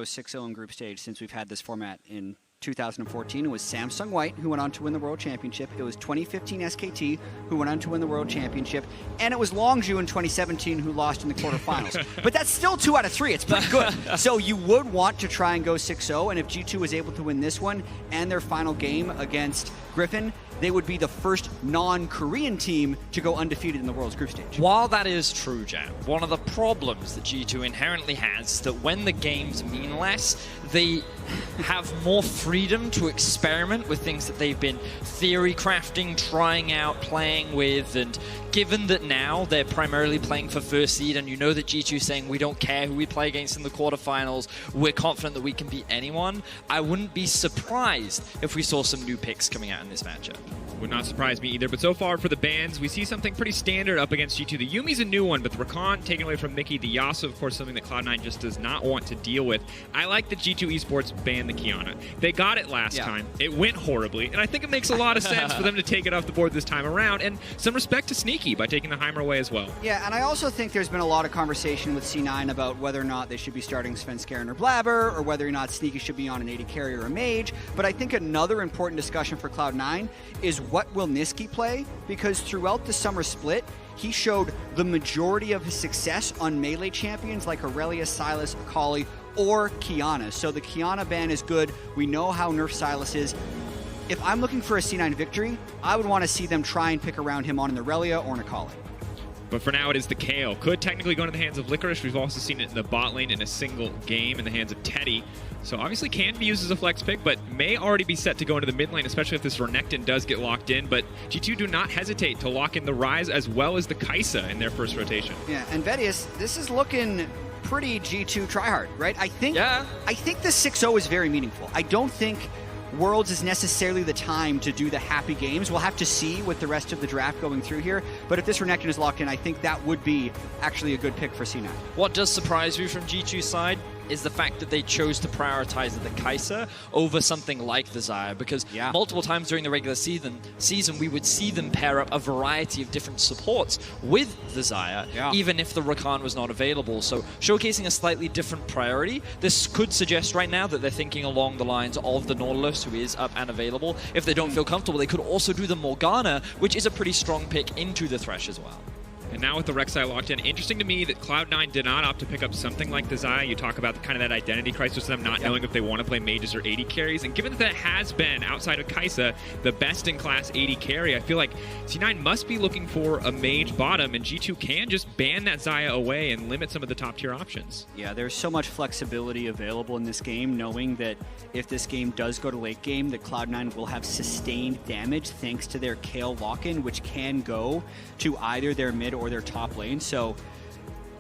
6-0 in group stage since we've had this format in 2014. It was Samsung White who went on to win the World Championship. It was 2015 SKT who went on to win the World Championship. And it was Longzhu in 2017 who lost in the quarterfinals. But that's still 2 out of 3. It's pretty good. So you would want to try and go 6-0. And if G2 was able to win this one and their final game against Griffin, they would be the first non-Korean team to go undefeated in the World's group stage. While that is true, Jam, one of the problems that G2 inherently has is that when the games mean less, they have more freedom to experiment with things that they've been theory crafting, trying out, playing with, and given that now they're primarily playing for first seed, and you know that G2 is saying we don't care who we play against in the quarterfinals, we're confident that we can beat anyone, I wouldn't be surprised if we saw some new picks coming out in this matchup. Would not surprise me either, but so far for the bans, we see something pretty standard up against G2. The Yumi's a new one, but the Rakan taken away from Mickey. The Yasuo, of course, something that Cloud9 just does not want to deal with. I like that G2 Esports banned the Kiana. They got it last time. It went horribly, and I think it makes a lot of sense for them to take it off the board this time around, and some respect to Sneaky by taking the Heimer away as well. Yeah, and I also think there's been a lot of conversation with C9 about whether or not they should be starting Svenskeren or Blabber, or whether or not Sneaky should be on an AD carry or a mage, but I think another important discussion for Cloud9 is what will Niski play, because throughout the summer split, he showed the majority of his success on melee champions like Aurelia, Sylas, Akali, or Kiana. So the Kiana ban is good. We know how nerfed Sylas is. If I'm looking for a C9 victory, I would want to see them try and pick around him on an Aurelia or an Akali. But for now, it is the Kayle. Could technically go into the hands of Licorice. We've also seen it in the bot lane in a single game in the hands of Teddy. So obviously can be used as a flex pick, but may already be set to go into the mid lane, especially if this Renekton does get locked in. But G2 do not hesitate to lock in the Ryze as well as the Kai'Sa in their first rotation. Yeah, and Vedius, this is looking pretty G2 tryhard, right? I think the 6-0 is very meaningful. I don't think Worlds is necessarily the time to do the happy games. We'll have to see with the rest of the draft going through here. But if this Renekton is locked in, I think that would be actually a good pick for C9. What does surprise me from G2's side is the fact that they chose to prioritize the Kai'Sa over something like the Xayah, because multiple times during the regular season we would see them pair up a variety of different supports with the Xayah, even if the Rakan was not available. So showcasing a slightly different priority, this could suggest right now that they're thinking along the lines of the Nautilus, who is up and available. If they don't feel comfortable, they could also do the Morgana, which is a pretty strong pick into the Thresh as well. And now with the Rek'Sai locked in, interesting to me that Cloud9 did not opt to pick up something like the Xayah. You talk about kind of that identity crisis of them not knowing if they want to play mages or AD carries. And given that that has been, outside of Kai'Sa, the best-in-class AD carry, I feel like C9 must be looking for a mage bottom, and G2 can just ban that Xayah away and limit some of the top-tier options. Yeah, there's so much flexibility available in this game, knowing that if this game does go to late game, that Cloud9 will have sustained damage thanks to their Kayle lock-in, which can go to either their mid or their top lane. So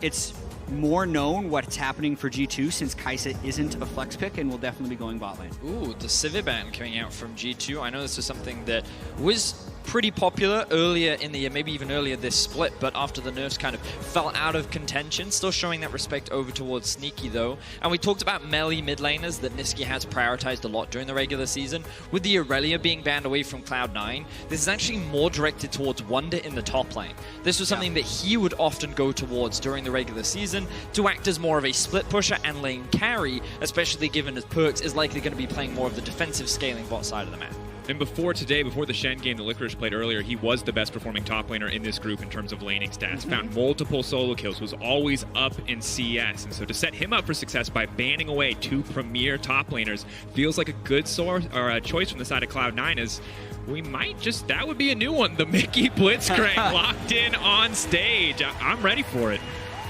it's more known what's happening for G2 since Kai'Sa isn't a flex pick and will definitely be going bot lane. Ooh, the Sivir ban coming out from G2. I know this is something that was pretty popular earlier in the year, maybe even earlier this split, but after the nerfs kind of fell out of contention. Still showing that respect over towards Sneaky though. And we talked about melee mid laners that Niski has prioritized a lot during the regular season. With the Aurelia being banned away from Cloud9, this is actually more directed towards Wonder in the top lane. This was something that he would often go towards during the regular season to act as more of a split pusher and lane carry, especially given his perks is likely going to be playing more of the defensive scaling bot side of the map. And before today, before the Shen game that Licorice played earlier, he was the best performing top laner in this group in terms of laning stats. Found multiple solo kills, was always up in CS. And so to set him up for success by banning away 2 premier top laners feels like a good source or a choice from the side of Cloud9, as we might just, that would be a new one. The Mickey Blitzcrank locked in on stage. I'm ready for it.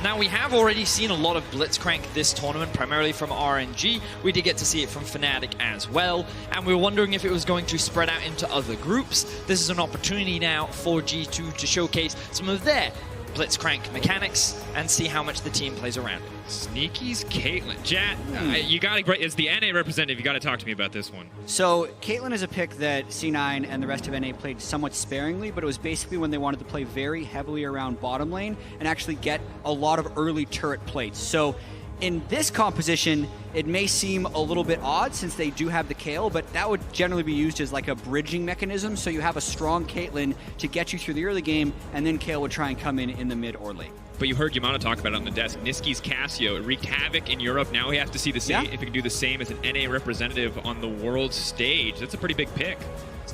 Now, we have already seen a lot of Blitzcrank this tournament, primarily from RNG. We did get to see it from Fnatic as well, and we were wondering if it was going to spread out into other groups. This is an opportunity now for G2 to showcase some of their Blitzcrank mechanics and see how much the team plays around it. Sneaky's Caitlyn. Jat, you got to, as the NA representative, you got to talk to me about this one. So Caitlyn is a pick that C9 and the rest of NA played somewhat sparingly, but it was basically when they wanted to play very heavily around bottom lane and actually get a lot of early turret plates. So In this composition, it may seem a little bit odd since they do have the Kayle, but that would generally be used as like a bridging mechanism, so you have a strong Caitlyn to get you through the early game, and then Kayle would try and come in the mid or late. But you heard Yamano talk about it on the desk. Niski's Casio wreaked havoc in Europe. Now we have to see the same, if he can do the same as an NA representative on the world stage. That's a pretty big pick.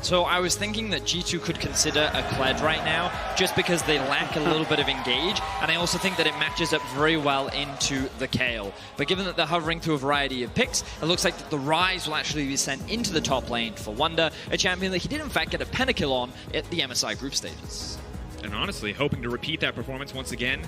So I was thinking that G2 could consider a Kled right now, just because they lack a little bit of engage, and I also think that it matches up very well into the Kayle. But given that they're hovering through a variety of picks, it looks like that the Rise will actually be sent into the top lane for Wunder, a champion that he did in fact get a pentakill on at the MSI group stages. And honestly, hoping to repeat that performance once again.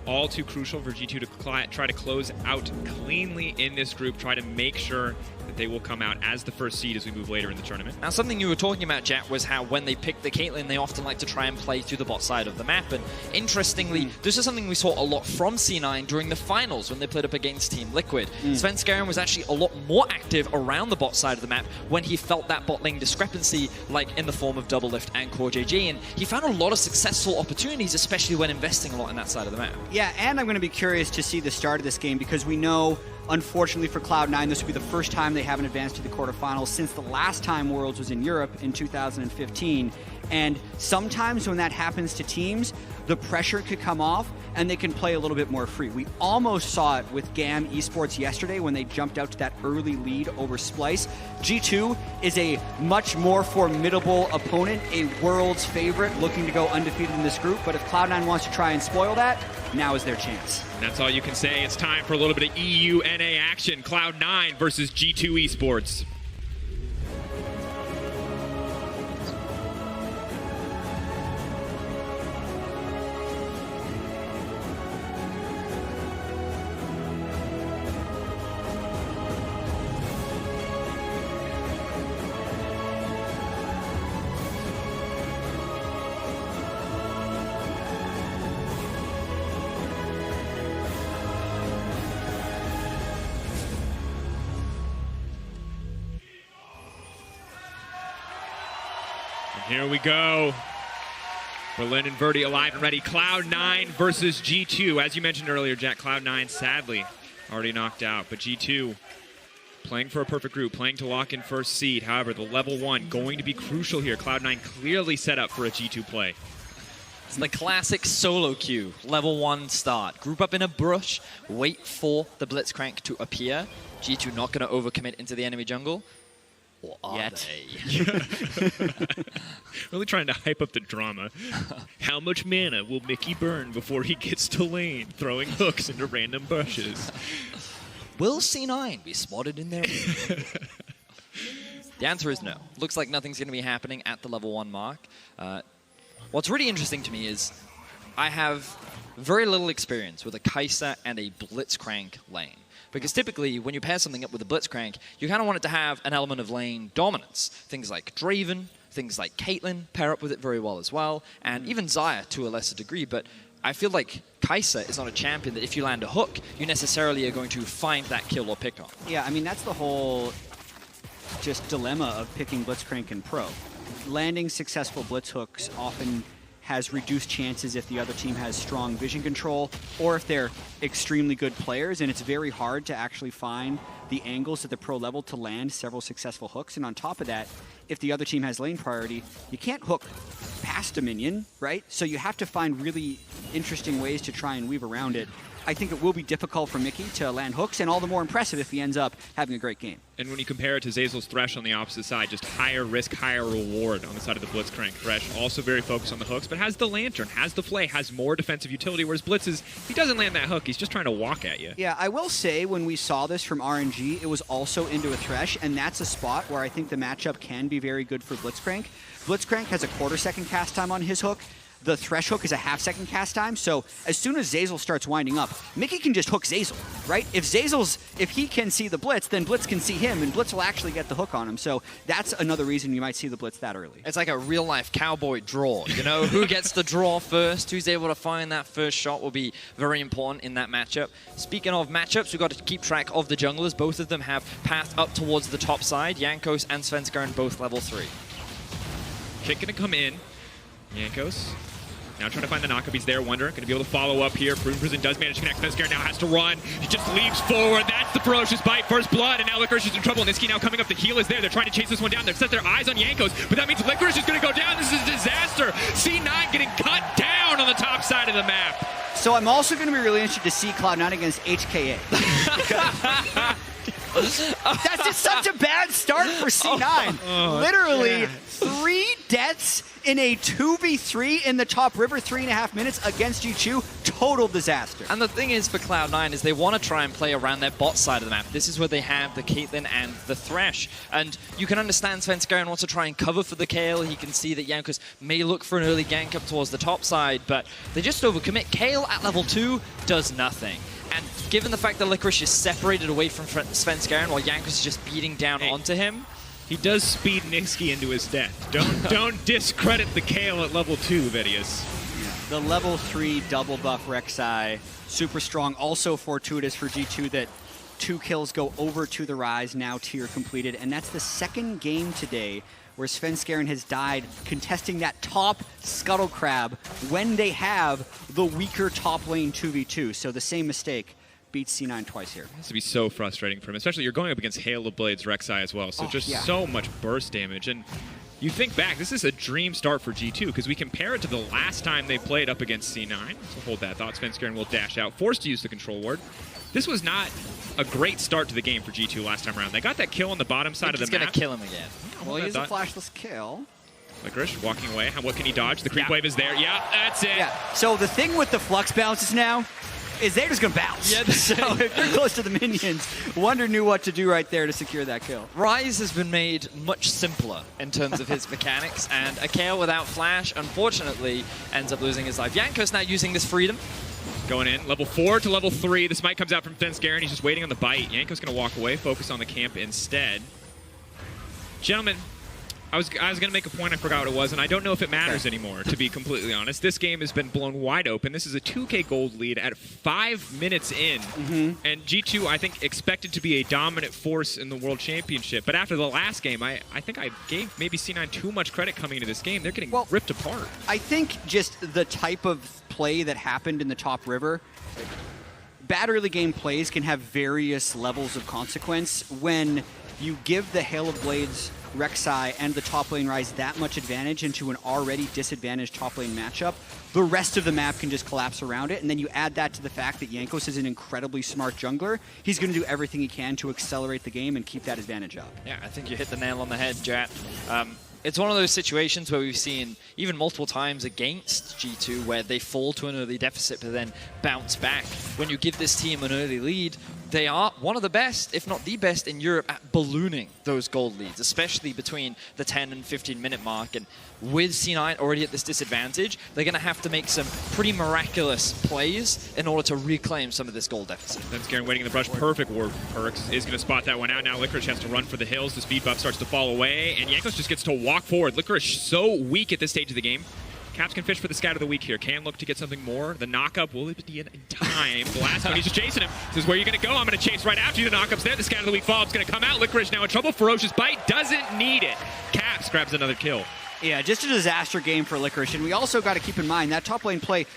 All too crucial for G2 to try to close out cleanly in this group, try to make sure that they will come out as the first seed as we move later in the tournament. Now, something you were talking about, Jack, was how when they pick the Caitlyn, they often like to try and play through the bot side of the map. And interestingly, this is something we saw a lot from C9 during the finals when they played up against Team Liquid. Svenskeren was actually a lot more active around the bot side of the map when he felt that bot lane discrepancy, like in the form of Doublelift and Core JJ. And he found a lot of successful opportunities, especially when investing a lot in that side of the map. Yeah, and I'm going to be curious to see the start of this game because we know, unfortunately for Cloud9, this will be the first time they haven't advanced to the quarterfinals since the last time Worlds was in Europe in 2015. And sometimes when that happens to teams, the pressure could come off and they can play a little bit more free. We almost saw it with GAM Esports yesterday when they jumped out to that early lead over Splice. G2 is a much more formidable opponent, a World's favorite looking to go undefeated in this group. But if Cloud9 wants to try and spoil that, now is their chance. And that's all you can say. It's time for a little bit of EU NA action. Cloud9 versus G2 Esports. Here we go. Berlin and Verdi alive and ready. Cloud9 versus G2. As you mentioned earlier, Jack, Cloud9 sadly already knocked out, but G2 playing for a perfect group, playing to lock in first seed. However, the level 1 going to be crucial here. Cloud9 clearly set up for a G2 play. It's the classic solo queue, level 1 start. Group up in a brush, wait for the Blitzcrank to appear. G2 not going to overcommit into the enemy jungle. Or are they? Really trying to hype up the drama. How much mana will Mickey burn before he gets to lane, throwing hooks into random bushes? Will C9 be spotted in there? The answer is no. Looks like nothing's going to be happening at the level 1 mark. What's really interesting to me is I have very little experience with a Kai'Sa and a Blitzcrank lane. Because typically, when you pair something up with a Blitzcrank, you kind of want it to have an element of lane dominance. Things like Draven, things like Caitlyn pair up with it very well as well, and even Xayah to a lesser degree. But I feel like Kai'Sa is not a champion that if you land a hook, you necessarily are going to find that kill or pick on. Yeah, I mean, that's the whole just dilemma of picking Blitzcrank in Pro. Landing successful Blitz hooks often has reduced chances if the other team has strong vision control or if they're extremely good players, and it's very hard to actually find the angles at the pro level to land several successful hooks. And on top of that, if the other team has lane priority, you can't hook past a minion, right? So you have to find really interesting ways to try and weave around it. I think it will be difficult for Mickey to land hooks, and all the more impressive if he ends up having a great game. And when you compare it to Zeyzal's Thresh on the opposite side, just higher risk, higher reward on the side of the Blitzcrank. Thresh also very focused on the hooks, but has the Lantern, has the Flay, has more defensive utility, whereas Blitz is, he doesn't land that hook, he's just trying to walk at you. Yeah, I will say when we saw this from RNG, it was also into a Thresh, and that's a spot where I think the matchup can be very good for Blitzcrank. Blitzcrank has a quarter-second cast time on his hook. The Thresh hook is a half-second cast time, so as soon as Zeyzal starts winding up, Mickey can just hook Zeyzal, right? If he can see the Blitz, then Blitz can see him, and Blitz will actually get the hook on him. So that's another reason you might see the Blitz that early. It's like a real-life cowboy draw, you know? Who gets the draw first, who's able to find that first shot will be very important in that matchup. Speaking of matchups, we've got to keep track of the junglers. Both of them have pathed up towards the top side. Jankos and Svenskeren both level 3. Kick gonna come in. Jankos Now trying to find the knockup. He's there, Wonder. Going to be able to follow up here. Prune Prison does manage to connect. Svenskeren now has to run. He just leaps forward. That's the ferocious bite. First blood, and now Licorice is in trouble. Niski now coming up. The heel is there. They're trying to chase this one down. They've set their eyes on Jankos, but that means Licorice is going to go down. This is a disaster. C9 getting cut down on the top side of the map. So I'm also going to be really interested to see Cloud9 against HKA. That's just such a bad start for C9. Literally 3 deaths in a 2v3 in the top river, 3.5 minutes against G2. Total disaster. And the thing is for Cloud9 is they want to try and play around their bot side of the map. This is where they have the Caitlyn and the Thresh. And you can understand Svenskeren wants to try and cover for the Kayle. He can see that Jankos may look for an early gank up towards the top side, but they just overcommit. Kayle at level 2 does nothing. And given the fact that Licorice is separated away from Svenskeren while Jankos is just beating down onto him, he does speed Niski into his death. Don't discredit the Kayle at level 2, Vedius. The level 3 double buff Rek'Sai, super strong. Also fortuitous for G2 that 2 kills go over to the Rise, now tier completed. And that's the second game today where Svenskeren has died contesting that top Scuttle Crab when they have the weaker top lane 2v2. So the same mistake beats C9 twice here. It has to be so frustrating for him, especially you're going up against Hail of Blades Rek'Sai as well, so so much burst damage. And you think back, this is a dream start for G2 because we compare it to the last time they played up against C9. So hold that thought. Svenskeren will dash out, forced to use the control ward. This was not a great start to the game for G2 last time around. They got that kill on the bottom side of the map. He's going to kill him again. Well, he's a flashless kill. Licorice walking away. What can he dodge? The creep wave is there. Yeah, that's it. Yeah. So the thing with the flux bounces now is they're just going to bounce. Yeah, so if you're close to the minions, Wonder knew what to do right there to secure that kill. Rise has been made much simpler in terms of his mechanics, and a Kayle without flash, unfortunately, ends up losing his life. Jankos now using this freedom. Going in, level 4 to level 3. This might comes out from Svenskeren. He's just waiting on the bite. Jankos going to walk away, focus on the camp instead. Gentlemen, I was going to make a point, I forgot what it was, and I don't know if it matters anymore, to be completely honest. This game has been blown wide open. This is a 2K gold lead at 5 minutes in, and G2, I think, expected to be a dominant force in the World Championship. But after the last game, I think I gave maybe C9 too much credit coming into this game. They're getting ripped apart. I think just the type of play that happened in the top river, bad early game plays can have various levels of consequence. When you give the Hail of Blades Rek'Sai and the top lane Rise that much advantage into an already disadvantaged top lane matchup, the rest of the map can just collapse around it. And then you add that to the fact that Jankos is an incredibly smart jungler. He's going to do everything he can to accelerate the game and keep that advantage up. Yeah, I think you hit the nail on the head, Jat. It's one of those situations where we've seen even multiple times against G2 where they fall to an early deficit but then bounce back. When you give this team an early lead, they are one of the best, if not the best, in Europe at ballooning those gold leads, especially between the 10 and 15-minute mark. And with C9 already at this disadvantage, they're going to have to make some pretty miraculous plays in order to reclaim some of this gold deficit. Svenskeren waiting in the brush. Perfect ward perks. Is going to spot that one out. Now Licorice has to run for the hills. The speed buff starts to fall away, and Jankos just gets to walk forward. Licorice so weak at this stage of the game. Caps can fish for the scout of the week here. Can look to get something more. The knockup, will it be in time? The last one, he's just chasing him. Says, where are you going to go? I'm going to chase right after you. The knockup's there. The scout of the week follow-up's going to come out. Licorice now in trouble. Ferocious bite. Doesn't need it. Caps grabs another kill. Yeah, just a disaster game for Licorice. And we also got to keep in mind that top lane play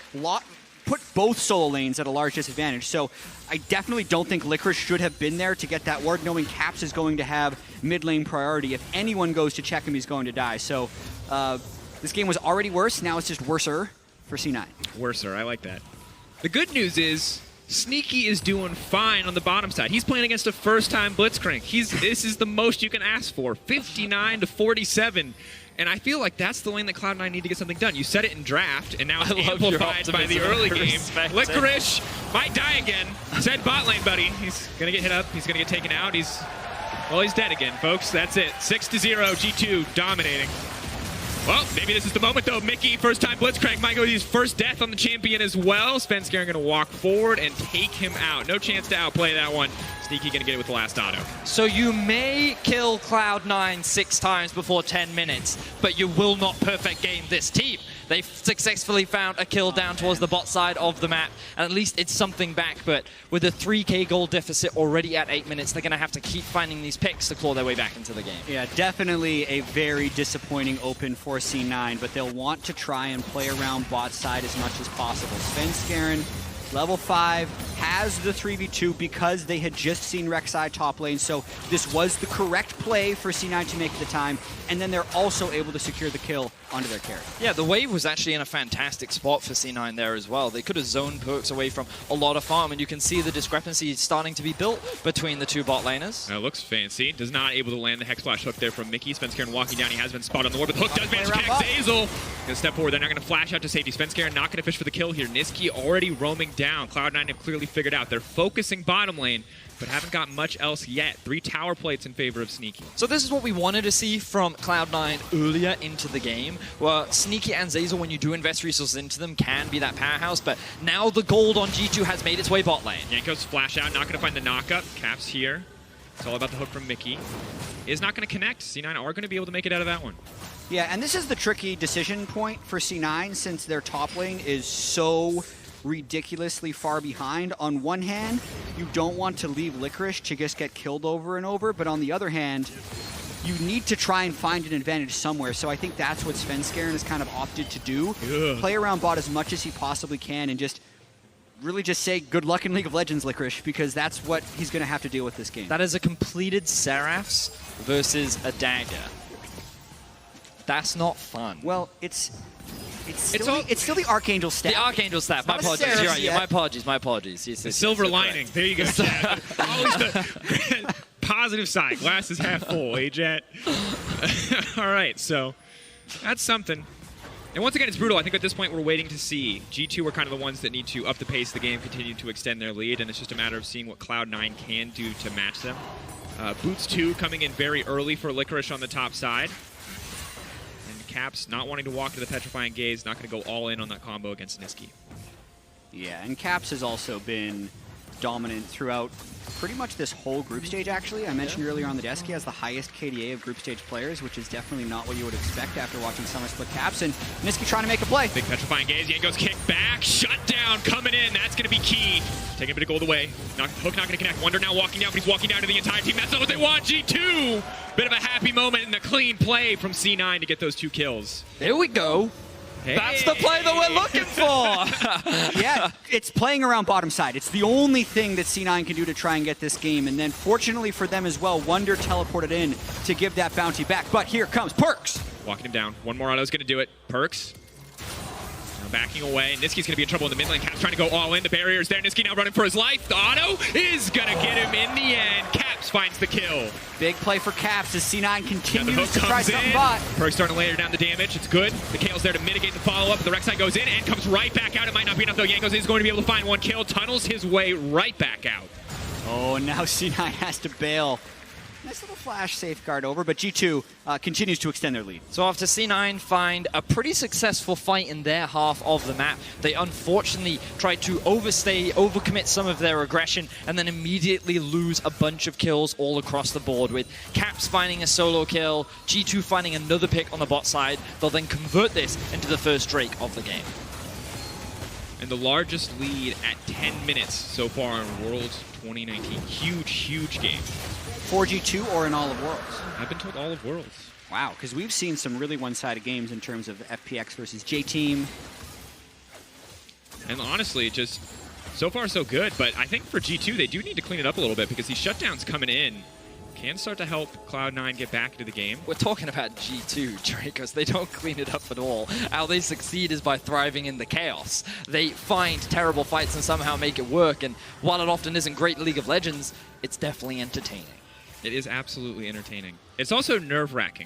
put both solo lanes at a large disadvantage. So I definitely don't think Licorice should have been there to get that ward, knowing Caps is going to have mid lane priority. If anyone goes to check him, he's going to die. So this game was already worse. Now it's just worser for C9. Worser, I like that. The good news is Sneaky is doing fine on the bottom side. He's playing against a first-time Blitzcrank. This is the most you can ask for, 59 to 47. And I feel like that's the lane that Cloud9 need to get something done. You said it in draft, and now it's amplified by the early game. Licorice might die again. Said bot lane, buddy. He's going to get hit up. He's going to get taken out. He's dead again, folks. That's it. 6-0, G2 dominating. Well, maybe this is the moment, though. Mickey, first-time Blitzcrank, might go his first death on the champion as well. Svenskeren going to walk forward and take him out. No chance to outplay that one. Sneaky going to get it with the last auto. So you may kill Cloud9 6 times before 10 minutes, but you will not perfect game this team. They've successfully found a kill down towards the bot side of the map, and at least it's something back. But with a 3k gold deficit already at 8 minutes, they're going to have to keep finding these picks to claw their way back into the game. Yeah, definitely a very disappointing open for C9, but they'll want to try and play around bot side as much as possible. Svenskeren, level 5, has the 3v2 because they had just seen Rek'Sai top lane, so this was the correct play for C9 to make at the time, and then they're also able to secure the kill onto their carry. Yeah, the wave was actually in a fantastic spot for C9 there as well. They could have zoned Perks away from a lot of farm, and you can see the discrepancy starting to be built between the two bot laners. That looks fancy. Does not able to land the Hex Flash hook there from Mickey. Svenskeren walking down. He has been spotted on the ward, but the hook does manage to connect. Zazel gonna step forward. They're not gonna flash out to safety. Svenskeren not gonna fish for the kill here. Niski already roaming down. Cloud9 have clearly figured out. They're focusing bottom lane, but haven't got much else yet. 3 tower plates in favor of Sneaky. So this is what we wanted to see from Cloud9 earlier into the game, where Sneaky and Zazel, when you do invest resources into them, can be that powerhouse, but now the gold on G2 has made its way bot lane. Yanko's flash out, not going to find the knockup. Caps here. It's all about the hook from Mickey. Is not going to connect. C9 are going to be able to make it out of that one. Yeah, and this is the tricky decision point for C9 since their top lane is so ridiculously far behind. On one hand, you don't want to leave Licorice to just get killed over and over, but on the other hand, you need to try and find an advantage somewhere. So I think that's what Svenskeren has kind of opted to do. Play around bot as much as he possibly can and just really just say good luck in League of Legends, Licorice, because that's what he's going to have to deal with this game. That is a completed Seraphs versus a dagger. That's not fun. Well, it's still the Archangel staff. The Archangel staff. My apologies. You're right. Yeah, my apologies. Yes, the silver lining. There you go. Always the positive side. Glass is half full, Jet. All right, so that's something. And once again, it's brutal. I think at this point we're waiting to see. G2 are kind of the ones that need to up the pace of the game, continue to extend their lead, and it's just a matter of seeing what Cloud9 can do to match them. Boots 2 coming in very early for Licorice on the top side. Caps not wanting to walk to the Petrifying Gaze, not going to go all in on that combo against Niski. Yeah, and Caps has also been dominant throughout pretty much this whole group stage, actually. I mentioned earlier on the desk he has the highest KDA of group stage players, which is definitely not what you would expect after watching Summer Split Caps, and Niski trying to make a play. Big Petrifying Gaze, Yanko's kick back, shut down, coming in, that's going to be key. Taking a bit of gold away. Hook not going to connect. Wonder now walking down, but he's walking down to the entire team. That's not what they want, G2! Bit of a happy moment and a clean play from C9 to get those 2 kills. There we go. Hey. That's the play that we're looking for! Yeah, it's playing around bottom side. It's the only thing that C9 can do to try and get this game. And then fortunately for them as well, Wonder teleported in to give that bounty back. But here comes Perks. Walking him down. One more auto's going to do it. Perks. Now backing away. Niski's going to be in trouble in the mid lane. Caps trying to go all in. The barrier's there. Niski now running for his life. The auto is going to get him in the end. Caps finds the kill. Big play for Caps as C9 continues to try something bot. Perks starting to layer down the damage. It's good. The Kale's there to mitigate the follow-up. The Rek'Sai goes in and comes right back out. It might not be enough, though. Yanko's is going to be able to find 1 kill. Tunnels his way right back out. Oh, and now C9 has to bail. Nice little flash safeguard over, but G2 continues to extend their lead. So after C9 find a pretty successful fight in their half of the map, they unfortunately tried to overcommit some of their aggression, and then immediately lose a bunch of kills all across the board, with Caps finding a solo kill, G2 finding another pick on the bot side. They'll then convert this into the first Drake of the game. And the largest lead at 10 minutes so far in Worlds 2019. Huge, huge game. For G2 or in all of Worlds? I've been told all of Worlds. Wow, because we've seen some really one-sided games in terms of FPX versus J-Team. And honestly, just so far so good. But I think for G2, they do need to clean it up a little bit because these shutdowns coming in can start to help Cloud9 get back into the game. We're talking about G2, Dracos. They don't clean it up at all. How they succeed is by thriving in the chaos. They find terrible fights and somehow make it work. And while it often isn't great League of Legends, it's definitely entertaining. It is absolutely entertaining. It's also nerve-wracking.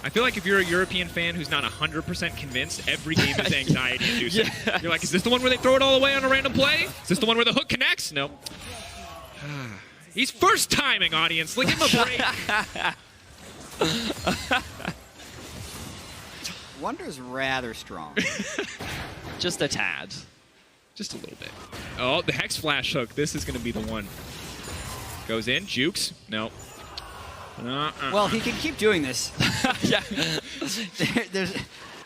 I feel like if you're a European fan who's not 100% convinced, every game is anxiety-inducing. Yeah. You're like, is this the one where they throw it all away on a random play? Is this the one where the hook connects? No. He's first timing, audience. Give him a break. Wonder's rather strong. Just a tad. Just a little bit. Oh, the Hex Flash hook. This is going to be the one. Goes in. Jukes. No. Well, he can keep doing this. Yeah.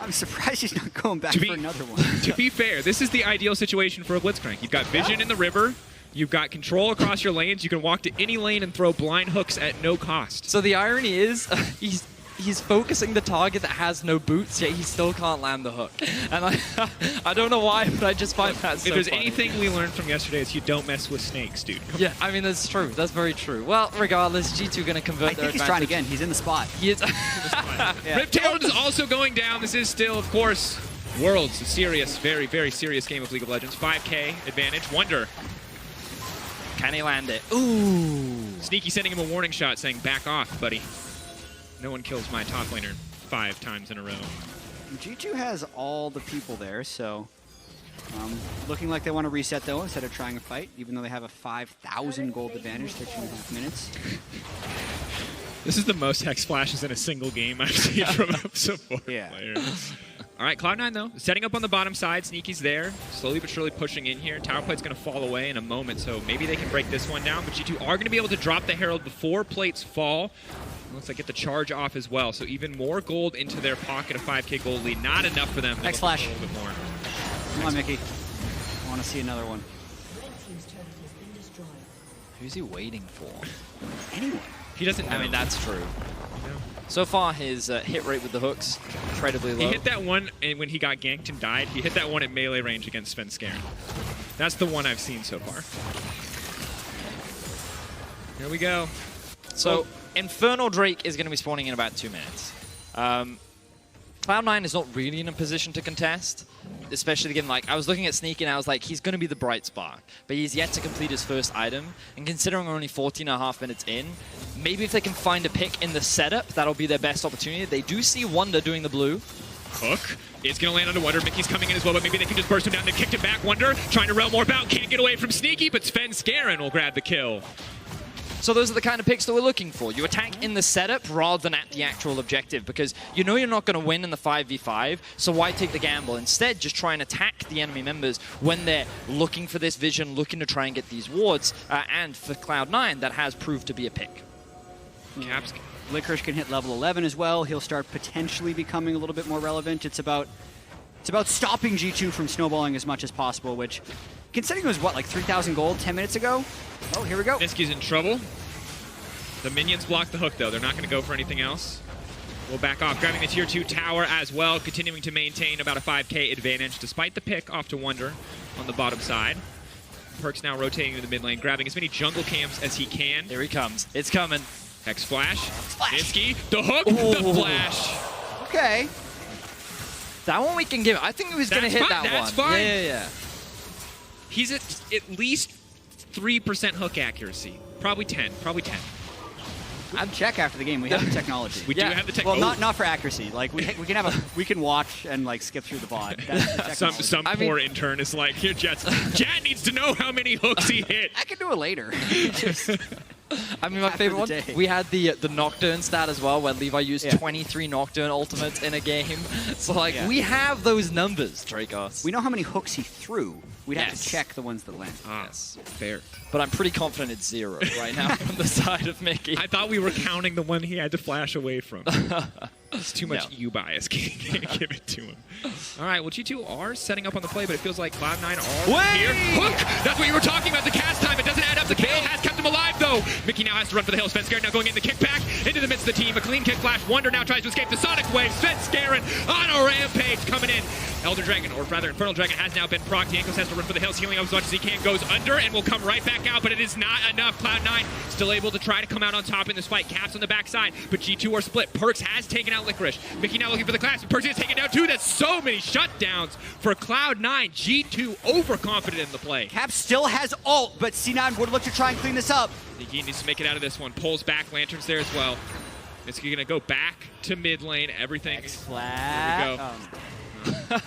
I'm surprised he's not going back for another one. To be fair, this is the ideal situation for a Blitzcrank. You've got vision in the river. You've got control across your lanes. You can walk to any lane and throw blind hooks at no cost. So the irony is, he's focusing the target that has no boots, yet he still can't land the hook. And I don't know why, but I just find that so If there's funny. anything we learned from yesterday, it's you don't mess with snakes, dude. Yeah, I mean, that's true. That's very true. Well, regardless, G2 going to convert I their think he's trying again. He's in the spot. He is. Riptail is also going down. This is still, of course, Worlds. A serious, very, very serious game of League of Legends. 5K advantage. Wonder. Can he land it? Ooh. Sneaky sending him a warning shot saying, back off, buddy. No one kills my top laner 5 times in a row. G2 has all the people there, so looking like they want to reset, though, instead of trying a fight, even though they have a 5,000 gold advantage, 13.5 minutes. This is the most Hex Flashes in a single game I've seen from a support player. All right, Cloud9, though, setting up on the bottom side. Sneaky's there, slowly but surely pushing in here. Tower Plate's going to fall away in a moment, so maybe they can break this one down. But G2 are going to be able to drop the Herald before plates fall. Looks like get the charge off as well, so even more gold into their pocket, a 5K gold lead. Not enough for them. X Flash. A little bit more. Come on, Mickey. I want to see another one. Who's he waiting for? Anyone. He doesn't know. I mean, that's true. So far, his hit rate with the hooks, incredibly low. He hit that one and when he got ganked and died. He hit that one at melee range against Svenskeren. That's the one I've seen so far. Here we go. So, Infernal Drake is going to be spawning in about 2 minutes. Cloud9 is not really in a position to contest, especially again, like, I was looking at Sneaky and I was like, he's going to be the bright spark, but he's yet to complete his first item, and considering we're only 14.5 minutes in, maybe if they can find a pick in the setup, that'll be their best opportunity. They do see Wonder doing the blue. Hook is going to land onto Wonder. Mickey's coming in as well, but maybe they can just burst him down. They kicked him back. Wonder trying to rail more about. Can't get away from Sneaky, but Svenskeren will grab the kill. So those are the kind of picks that we're looking for. You attack in the setup rather than at the actual objective, because you know you're not going to win in the 5v5, so why take the gamble? Instead, just try and attack the enemy members when they're looking for this vision, looking to try and get these wards, and for Cloud9, that has proved to be a pick. Caps. Licorice can hit level 11 as well. He'll start potentially becoming a little bit more relevant. It's about stopping G2 from snowballing as much as possible, which, considering it was, what, like 3,000 gold 10 minutes ago? Oh, here we go. Niski's in trouble. The minions block the hook, though. They're not going to go for anything else. We'll back off, grabbing the tier 2 tower as well, continuing to maintain about a 5K advantage, despite the pick off to Wonder on the bottom side. Perk's now rotating to the mid lane, grabbing as many jungle camps as he can. Here he comes. It's coming. Hex Flash. Niski, the hook, the flash. Okay. That one we can give. I think he was going to hit fine, that that's one. Fine. Yeah. He's at least 3% hook accuracy. Probably 10. I'd check after the game. We have the technology. We do have the Well, technology. not for accuracy. Like we can watch and like skip through the VOD. That's the Some poor intern is like, here, Jet needs to know how many hooks he hit. I can do it later. I mean, my After favorite the one, day. we had the Nocturne stat as well, where Levi used 23 Nocturne ultimates in a game. So, like, we have those numbers, Dracos. We know how many hooks he threw. We'd have to Yes. check the ones that landed. Yes. Fair. But I'm pretty confident it's 0 right now from the side of Mickey. I thought we were counting the one he had to flash away from. It's too much No. U bias. Can't give it to him. All right, well, G2 are setting up on the play, but it feels like Cloud9 are here. Hook! That's what you were talking about, the cast time. It doesn't add up. The KO has kept him alive, though. Mickey now has to run for the hill. Svenskeren now going in the kickback into the midst of the team. A clean kick flash. Wonder now tries to escape the Sonic Wave. Svenskeren on a rampage coming in. Elder Dragon, or rather Infernal Dragon, has now been procced. The Ankles has to run for the hills, healing up as much as he can. Goes under and will come right back out, but it is not enough. Cloud9 still able to try to come out on top in this fight. Caps on the backside, but G2 are split. Perks has taken out Licorice. Mickey now looking for the class, and Perks is taken down too. That's so many shutdowns for Cloud9. G2 overconfident in the play. Cap still has ult, but C9 would look to try and clean this up. Nicky needs to make it out of this one. Pulls back, Lanterns there as well. It's gonna go back to mid lane. Everything. Flat. Here we go.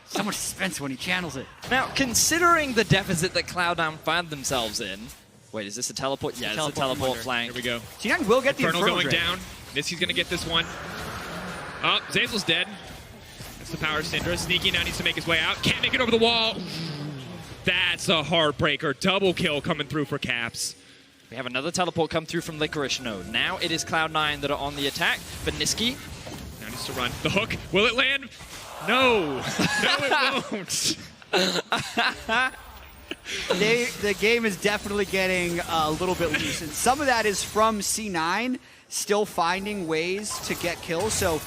So much suspense when he channels it. Now, considering the deficit that Cloud9 found themselves in... Wait, is this a teleport? Yeah, it's a teleport flank. Here we go. C9 will get the Infernal Infernal going Drake. down. Niski's gonna get this one. Oh, Zazel's dead. That's the power of Syndra. Sneaky now needs to make his way out. Can't make it over the wall. That's a heartbreaker. Double kill coming through for Caps. We have another teleport come through from Licorice. No, now it is Cloud9 that are on the attack, but Niski... Now Continues to run. The hook. Will it land? No. No, it won't. The game is definitely getting a little bit loose, and some of that is from C9 still finding ways to get kills. So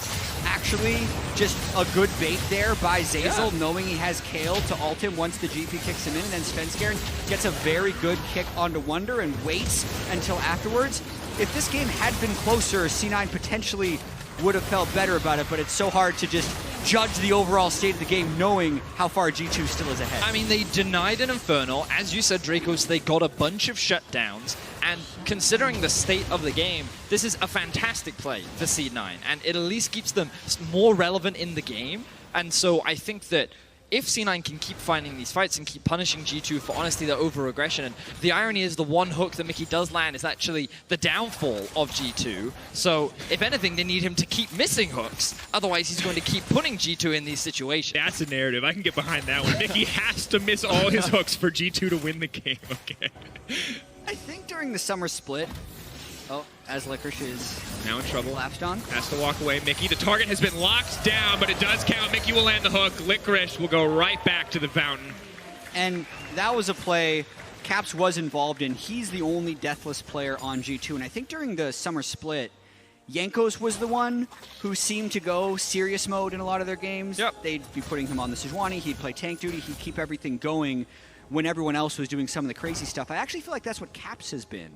actually just a good bait there by Zeyzal, knowing he has Kale to ult him once the GP kicks him in, and then Svenskeren gets a very good kick onto Wunder and waits until afterwards. If this game had been closer, C9 potentially would have felt better about it, but it's so hard to just judge the overall state of the game knowing how far G2 still is ahead. I mean, they denied an Infernal. As you said, Dracos, they got a bunch of shutdowns. And considering the state of the game, this is a fantastic play for C9. And it at least keeps them more relevant in the game. And so I think that if C9 can keep finding these fights and keep punishing G2 for honestly their over-aggression, and the irony is the one hook that Mickey does land is actually the downfall of G2, so if anything, they need him to keep missing hooks, otherwise he's going to keep putting G2 in these situations. That's a narrative. I can get behind that one. Mickey has to miss all his hooks for G2 to win the game, okay. I think during the summer split, as Licorice is now in trouble. Lapsed on. Has to walk away. Mickey, the target has been locked down, but it does count. Mickey will land the hook. Licorice will go right back to the fountain. And that was a play Caps was involved in. He's the only deathless player on G2. And I think during the summer split, Jankos was the one who seemed to go serious mode in a lot of their games. Yep. They'd be putting him on the Sejuani. He'd play tank duty. He'd keep everything going when everyone else was doing some of the crazy stuff. I actually feel like that's what Caps has been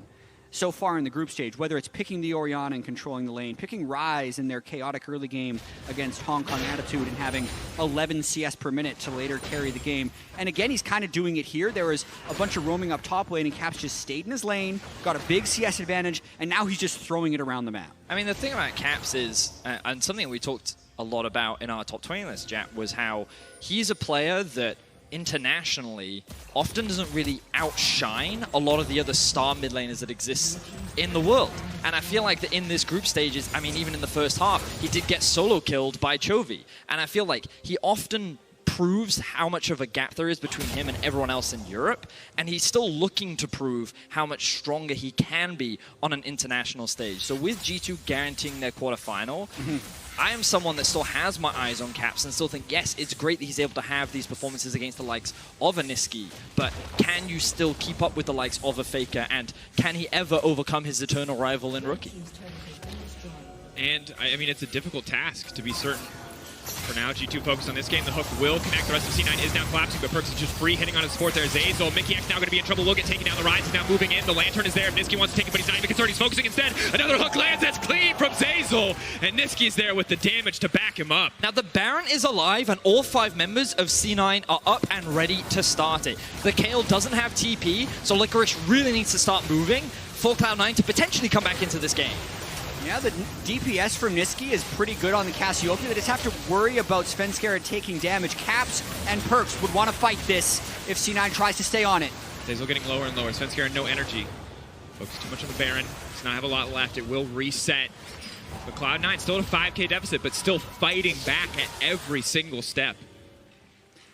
so far in the group stage, whether it's picking the Orianna and controlling the lane, picking Ryze in their chaotic early game against Hong Kong Attitude and having 11 CS per minute to later carry the game. And again, he's kind of doing it here. There was a bunch of roaming up top lane, and Caps just stayed in his lane, got a big CS advantage, and now he's just throwing it around the map. I mean, the thing about Caps is, and something we talked a lot about in our top 20 list, Jack, was how he's a player that internationally often doesn't really outshine a lot of the other star mid laners that exist in the world. And I feel like that in this group stages, I mean, even in the first half, he did get solo killed by Chovy. And I feel like he often proves how much of a gap there is between him and everyone else in Europe, and he's still looking to prove how much stronger he can be on an international stage. So with G2 guaranteeing their quarterfinal, I am someone that still has my eyes on Caps and still think, yes, it's great that he's able to have these performances against the likes of a Niski, but can you still keep up with the likes of a Faker, and can he ever overcome his eternal rival in Rookie? And, I mean, it's a difficult task, to be certain. For now, G2 focused on this game. The hook will connect. The rest of C9 is now collapsing, but Perks is just free hitting on his support there. Zeyzal, Mickey X now going to be in trouble. Will get taken down. The Ryze is now moving in. The Lantern is there. Niski wants to take it, but he's not even concerned. He's focusing instead. Another hook lands. That's clean from Zeyzal. And Niski's there with the damage to back him up. Now, the Baron is alive, and all 5 members of C9 are up and ready to start it. The Kale doesn't have TP, so Licorice really needs to start moving for Cloud9 to potentially come back into this game. Yeah, the DPS from Niski is pretty good on the Cassiopeia. They just have to worry about Svenskeren taking damage. Caps and Perks would want to fight this if C9 tries to stay on it. Zeyzal getting lower and lower. Svenskeren, no energy. Focus too much on the Baron. Does not have a lot left. It will reset. But Cloud9 still at a 5K deficit, but still fighting back at every single step.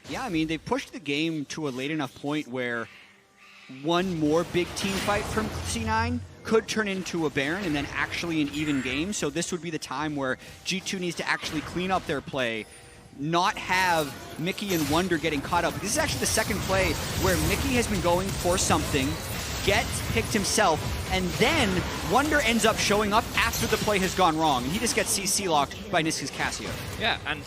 Yeah, I mean, they pushed the game to a late enough point where one more big team fight from C9 could turn into a Baron and then actually an even game. So this would be the time where G2 needs to actually clean up their play, not have Mickey and Wunder getting caught up. This is actually the second play where Mickey has been going for something, gets picked himself, and then Wunder ends up showing up after the play has gone wrong. And he just gets CC locked by Niski's Cassio. Yeah, and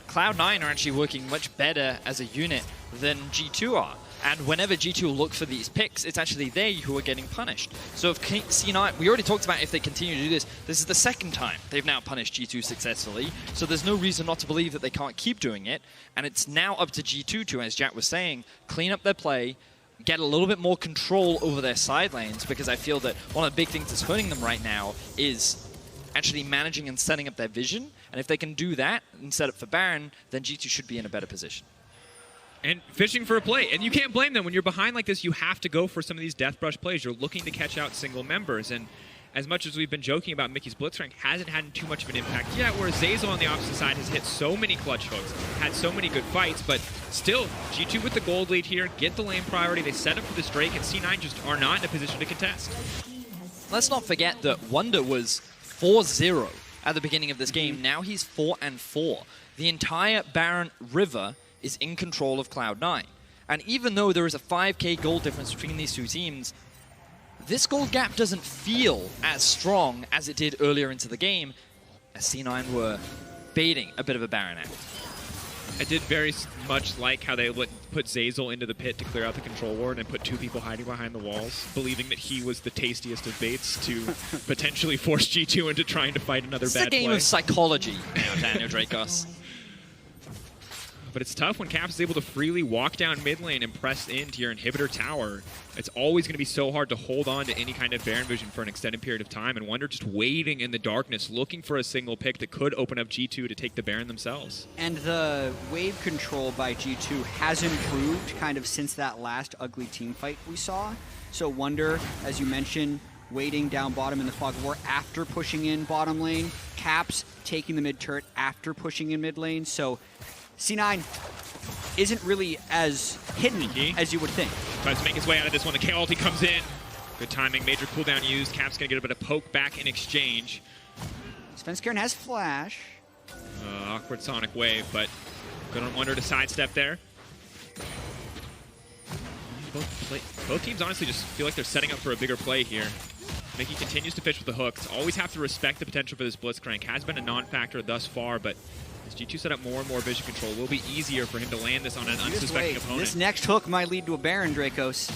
Cloud9 are actually working much better as a unit than G2 are. And whenever G2 look for these picks, it's actually they who are getting punished. So if C9, we already talked about if they continue to do this, this is the second time they've now punished G2 successfully. So there's no reason not to believe that they can't keep doing it. And it's now up to G2 to, as Jack was saying, clean up their play, get a little bit more control over their side lanes, because I feel that one of the big things that's hurting them right now is actually managing and setting up their vision. And if they can do that and set up for Baron, then G2 should be in a better position. And fishing for a play. And you can't blame them. When you're behind like this, you have to go for some of these death brush plays. You're looking to catch out single members. And as much as we've been joking about Mickey's blitzcrank, hasn't had too much of an impact yet, whereas Zeyzal on the opposite side has hit so many clutch hooks, had so many good fights, but still, G2 with the gold lead here, get the lane priority, they set up for this Drake, and C9 just are not in a position to contest. Let's not forget that Wunder was 4-0 at the beginning of this game. Now he's 4-4. The entire Baron River is in control of Cloud9. And even though there is a 5k gold difference between these two teams, this gold gap doesn't feel as strong as it did earlier into the game, as C9 were baiting a bit of a Baron act. I did very much like how they put Zeyzal into the pit to clear out the control ward and put 2 people hiding behind the walls, believing that he was the tastiest of baits to potentially force G2 into trying to fight another bad play. It's a game of psychology now, Daniel Dracos. But it's tough when Caps is able to freely walk down mid lane and press into your inhibitor tower. It's always going to be so hard to hold on to any kind of Baron vision for an extended period of time, and Wonder just waiting in the darkness, looking for a single pick that could open up G2 to take the Baron themselves. And the wave control by G2 has improved kind of since that last ugly team fight we saw. So Wonder, as you mentioned, waiting down bottom in the fog of war after pushing in bottom lane. Caps taking the mid turret after pushing in mid lane. So C9 isn't really as hidden as you would think. Tries to make his way out of this one. The K ulti comes in. Good timing. Major cooldown used. Cap's going to get a bit of poke back in exchange. Svenskeren has flash. Awkward Sonic wave, but good on Wonder to sidestep there. Both teams honestly just feel like they're setting up for a bigger play here. Mickey continues to fish with the hooks. Always have to respect the potential for this Blitzcrank. Has been a non-factor thus far, but as G2 set up more and more vision control, it will be easier for him to land this on an unsuspecting opponent. This next hook might lead to a Baron, Dracos.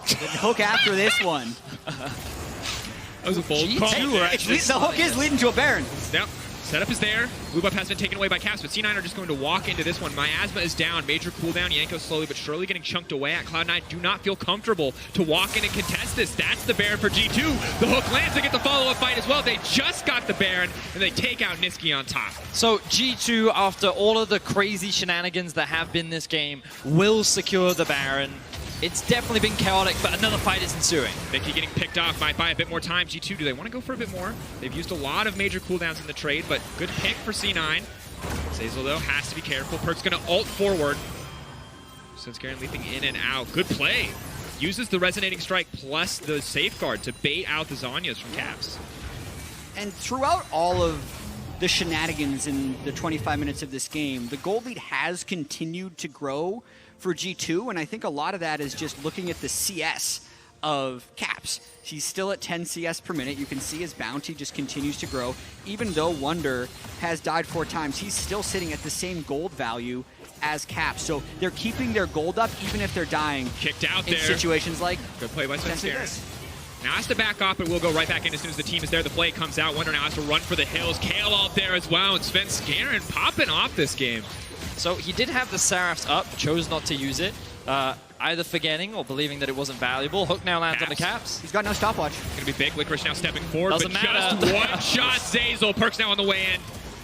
The hook after this one. That was a bold call. The hook is leading to a Baron. Yep. Setup is there. Blue buff has been taken away by Caps, but C9 are just going to walk into this one. Miasma is down. Major cooldown. Yanko slowly but surely getting chunked away at. Cloud9 do not feel comfortable to walk in and contest this. That's the Baron for G2. The hook lands to get the follow-up fight as well. They just got the Baron, and they take out Nisqy on top. So G2, after all of the crazy shenanigans that have been this game, will secure the Baron. It's definitely been chaotic, but another fight is ensuing. Mickey getting picked off, might buy a bit more time. G2, do they want to go for a bit more? They've used a lot of major cooldowns in the trade, but good pick for C9. Zeyzal, though, has to be careful. Perk's going to ult forward. Svenskeren leaping in and out. Good play. Uses the Resonating Strike plus the Safeguard to bait out the Zhonya's from Caps. And throughout all of the shenanigans in the 25 minutes of this game, the gold lead has continued to grow for G2, and I think a lot of that is just looking at the CS of Caps. He's still at 10 CS per minute. You can see his bounty just continues to grow. Even though Wonder has died 4 times, he's still sitting at the same gold value as Caps. So they're keeping their gold up even if they're dying. Kicked out in there. Situations like good play by Svenskeren. Now has to back off, but we'll go right back in as soon as the team is there. The play comes out. Wonder now has to run for the hills. Kale out there as well, and Svenskeren popping off this game. So he did have the Seraphs up, chose not to use it, either forgetting or believing that it wasn't valuable. Hook now lands on the Caps. He's got no stopwatch. Gonna be big. Licorice now stepping forward, Doesn't but matter. just one shot. Zeyzal. Perk's now on the way in.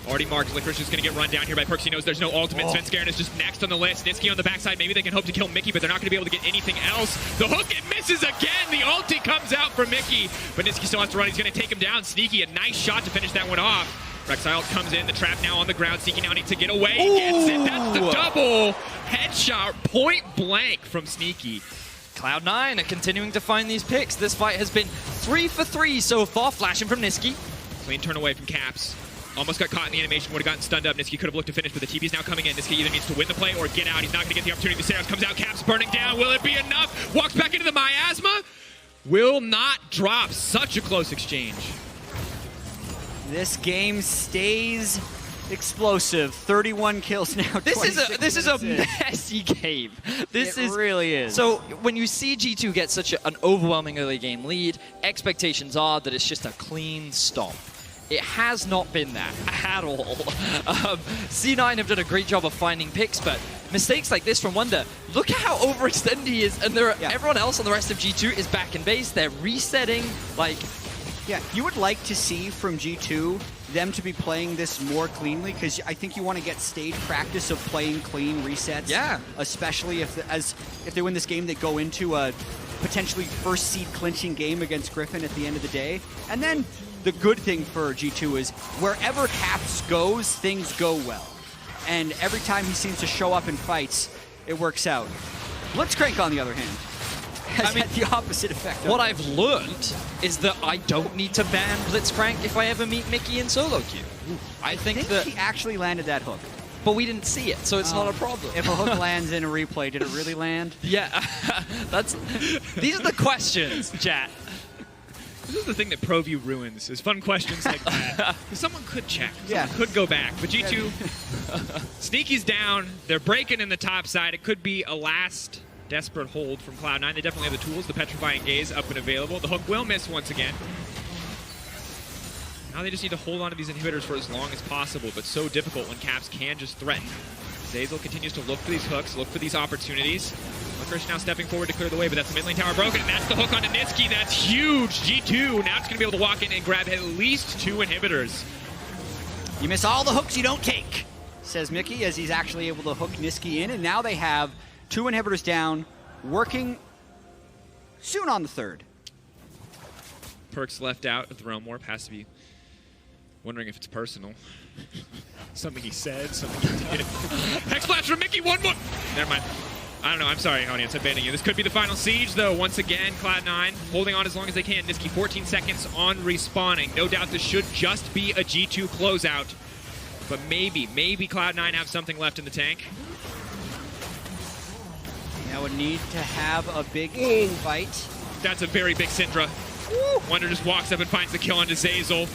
Already marked. Licorice is gonna get run down here by Perks. He knows there's no ultimate. Svenskeren is just next on the list. Nisqy on the backside. Maybe they can hope to kill Mickey, but they're not gonna be able to get anything else. The hook, it misses again. The ulti comes out for Mickey, but Nisqy still has to run. He's gonna take him down. Sneaky, a nice shot to finish that one off. Rexile comes in, the trap now on the ground, Sneaky now needs to get away. He gets it, that's the double headshot, point blank from Sneaky. Cloud9 are continuing to find these picks. This fight has been 3 for 3 so far, flashing from Nisqy. Clean turn away from Caps. Almost got caught in the animation, would have gotten stunned up. Nisqy could have looked to finish, but the TP's now coming in. Nisqy either needs to win the play or get out. He's not going to get the opportunity. The Seraphs comes out, Caps burning down. Will it be enough? Walks back into the Miasma. Will not drop. Such a close exchange. This game stays explosive. 31 kills now. This is a messy game. It really is. So when you see G2 get such an overwhelming early game lead, expectations are that it's just a clean stomp. It has not been that at all. C9 have done a great job of finding picks, but mistakes like this from Wonder, look at how overextended he is, and everyone else on the rest of G2 is back in base. They're resetting, like... Yeah, you would like to see from G2 them to be playing this more cleanly, because I think you want to get stage practice of playing clean resets. Yeah. Especially if they win this game, they go into a potentially first seed clinching game against Griffin at the end of the day. And then the good thing for G2 is wherever Caps goes, things go well. And every time he seems to show up in fights, it works out. Blitzcrank, on the other hand, has had the opposite effect. What I've learned is that I don't need to ban Blitzcrank if I ever meet Mickey in solo queue. I think that he actually landed that hook. But we didn't see it, so it's not a problem. If a hook lands in a replay, did it really land? Yeah, these are the questions, chat. This is the thing that Pro View ruins, is fun questions like that. Someone could check. Someone could go back. But G2, Sneaky's down. They're breaking in the top side. It could be a last desperate hold from Cloud9. They definitely have the tools. The Petrifying Gaze up and available. The hook will miss once again. Now they just need to hold on to these inhibitors for as long as possible, but so difficult when Caps can just threaten. Zazel continues to look for these hooks, look for these opportunities. Licorice now stepping forward to clear the way, but that's the mid lane tower broken, and that's the hook onto Niski. That's huge. G2 now it's going to be able to walk in and grab at least 2 inhibitors. You miss all the hooks you don't take, says Mickey, as he's actually able to hook Niski in, and now they have 2 inhibitors down, working soon on the 3rd. Perks left out of the Realm Warp, has to be wondering if it's personal. Something he said, something he did. Hex Flash from Mickey, 1 more. Never mind. I don't know, I'm sorry, audience, I'm banning you. This could be the final siege, though. Once again, Cloud9 holding on as long as they can. Niski 14 seconds on respawning. No doubt this should just be a G2 closeout. But maybe Cloud9 have something left in the tank. Now would need to have a big fight. That's a very big Syndra. Wonder just walks up and finds the kill onto Zazel.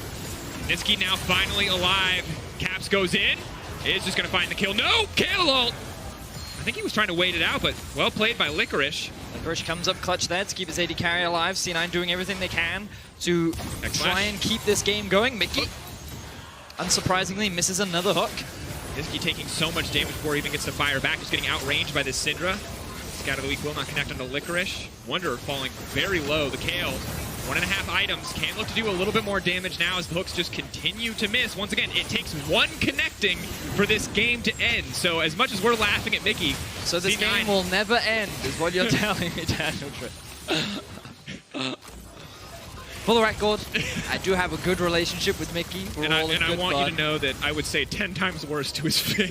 Niski now finally alive. Caps goes in. Is just going to find the kill. No! Kill ult! I think he was trying to wait it out, but well played by Licorice. Licorice comes up clutch there to keep his AD carry alive. C9 doing everything they can to try and keep this game going. Mickey, unsurprisingly, misses another hook. Niski taking so much damage before he even gets to fire back. Just getting outranged by this Syndra. Scout of the Week will not connect onto Licorice. Wonder falling very low. The Kale. 1.5 items. Can look to do a little bit more damage now as the hooks just continue to miss. Once again, it takes 1 connecting for this game to end. So as much as we're laughing at Mickey, so this game will never end, is what you're telling me, Daniel. For the record, I do have a good relationship with Mickey. And I want you to know that I would say 10 times worse to his face.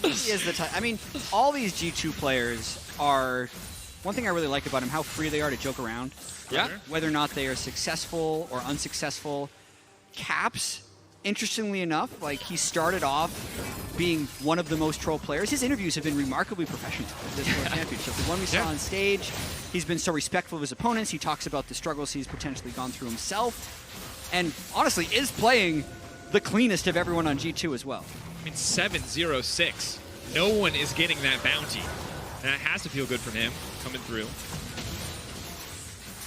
He is the type. I mean, all these G2 players are. One thing I really like about him, how free they are to joke around. Yeah. Whether or not they are successful or unsuccessful. Caps, interestingly enough, like he started off being one of the most troll players. His interviews have been remarkably professional at this World Championship. The one we saw on stage, he's been so respectful of his opponents. He talks about the struggles he's potentially gone through himself. And honestly, is playing the cleanest of everyone on G2 as well. I mean, 7-0-6. No one is getting that bounty. And that has to feel good from him coming through.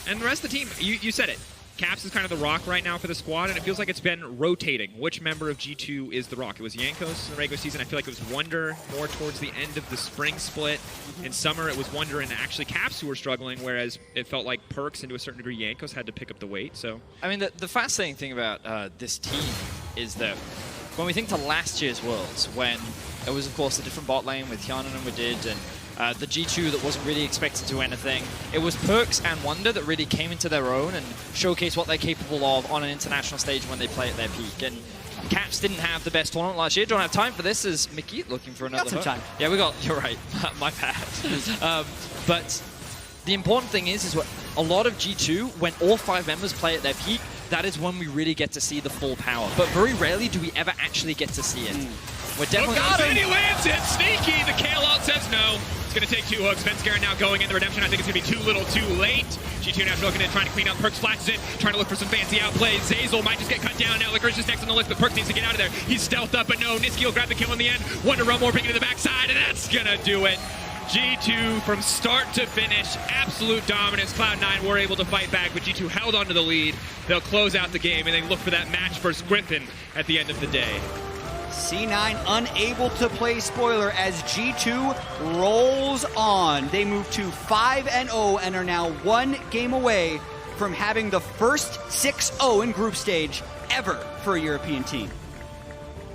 And the rest of the team, you said it. Caps is kind of the rock right now for the squad, and it feels like it's been rotating. Which member of G2 is the rock? It was Yankos in the regular season. I feel like it was Wonder more towards the end of the spring split. In summer, it was Wonder and actually Caps who were struggling, whereas it felt like Perks and to a certain degree Yankos had to pick up the weight. So, I mean, the fascinating thing about this team is that when we think to last year's Worlds, when it was, of course, a different bot lane with Hyanon and Wadid, and the G2 that wasn't really expected to do anything. It was Perks and Wonder that really came into their own and showcased what they're capable of on an international stage when they play at their peak. And Caps didn't have the best tournament last year. Don't have time for this. Is Mickey looking for another hook? Time. Yeah, you're right. My bad. But the important thing is what a lot of G2, when all 5 members play at their peak, that is when we really get to see the full power. But very rarely do we ever actually get to see it. We're definitely and he lands it! Sneaky! The Kale ult says no. It's going to take 2 hooks. Svenskeren now going in the redemption. I think it's going to be too little too late. G2 now looking in, trying to clean up. Perks flashes in, trying to look for some fancy outplays. Zazel might just get cut down now. Licorice is next on the list, but Perks needs to get out of there. He's stealthed up, but no. Niski will grab the kill in the end. Wonder Rumble bringing to the backside, and that's going to do it. G2 from start to finish, absolute dominance. Cloud9 were able to fight back, but G2 held onto the lead. They'll close out the game, and they look for that match versus Griffin at the end of the day. C9 unable to play spoiler as G2 rolls on. They move to 5-0 and are now 1 game away from having the first 6-0 in group stage ever for a European team.